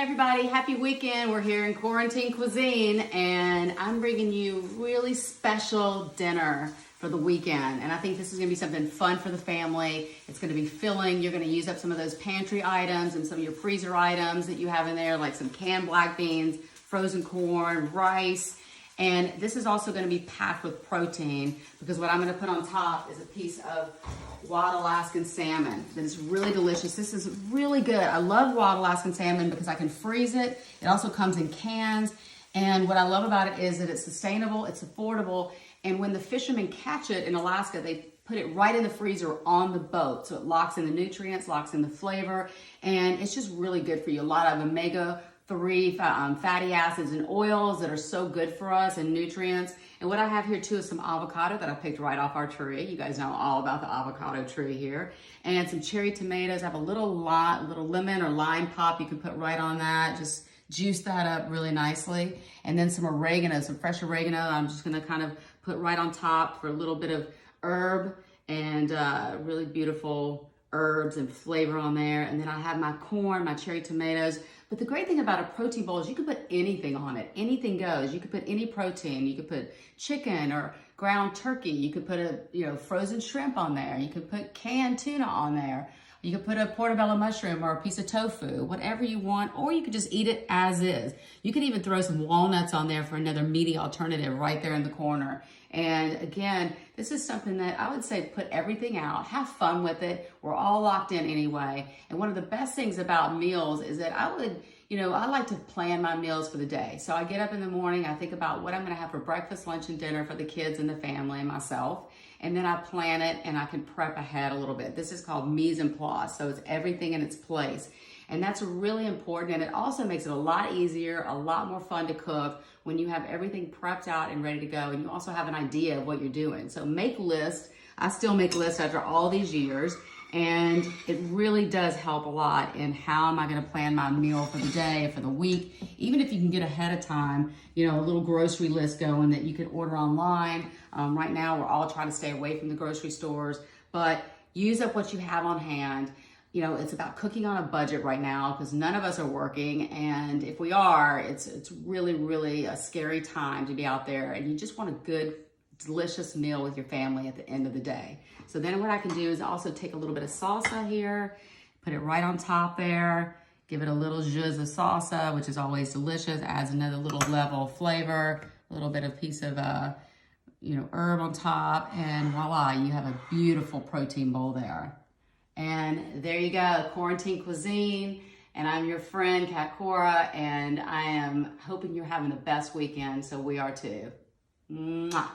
Hey everybody, happy weekend. We're here in Quarantine Cuisine and I'm bringing you really special dinner for the weekend. And I think this is gonna be something fun for the family. It's gonna be filling. You're gonna use up some of those pantry items and some of your freezer items that you have in there, like some canned black beans, frozen corn, rice. And this is also gonna be packed with protein because what I'm gonna put on top is a piece of wild Alaskan salmon that is really delicious. This is really good. I love wild Alaskan salmon because I can freeze it. It also comes in cans. And what I love about it is that it's sustainable, it's affordable. And when the fishermen catch it in Alaska, they put it right in the freezer on the boat. So it locks in the nutrients, locks in the flavor, and it's just really good for you. A lot of omega-3 fatty acids and oils that are so good for us and nutrients. And what I have here too is some avocado that I picked right off our tree. You guys know all about the avocado tree here. And some cherry tomatoes. I have a little lemon or lime pop you can put right on that. Just juice that up really nicely. And then some oregano, some fresh oregano. I'm just gonna kind of put right on top for a little bit of herb and really beautiful herbs and flavor on there. And then I have my corn, my cherry tomatoes. But the great thing about a protein bowl is you can put anything on it. Anything goes. You could put any protein. You could put chicken or ground turkey. You could put a frozen shrimp on there. You could put canned tuna on there. You could put a portobello mushroom or a piece of tofu, whatever you want, or you could just eat it as is. You could even throw some walnuts on there for another meaty alternative right there in the corner. And again, this is something that I would say put everything out, have fun with it. We're all locked in anyway. And one of the best things about meals is that I like to plan my meals for the day. So I get up in the morning, I think about what I'm gonna have for breakfast, lunch, and dinner for the kids and the family and myself. And then I plan it and I can prep ahead a little bit. This is called mise en place, so it's everything in its place. And that's really important, and it also makes it a lot easier, a lot more fun to cook when you have everything prepped out and ready to go, and you also have an idea of what you're doing. So make lists. I still make lists after all these years, and it really does help a lot in how am I gonna plan my meal for the day, for the week. Even if you can get ahead of time, a little grocery list going that you could order online. Right now, we're all trying to stay away from the grocery stores, but use up what you have on hand. It's about cooking on a budget right now because none of us are working. And if we are, it's really, really a scary time to be out there. And you just want a good, delicious meal with your family at the end of the day. So then what I can do is also take a little bit of salsa here, put it right on top there, give it a little zhuzh of salsa, which is always delicious, adds another little level of flavor, a little bit of piece of herb on top, and voila, you have a beautiful protein bowl there. And there you go, Quarantine Cuisine. And I'm your friend, Kat Cora, and I am hoping you're having the best weekend, so we are too. Mwah.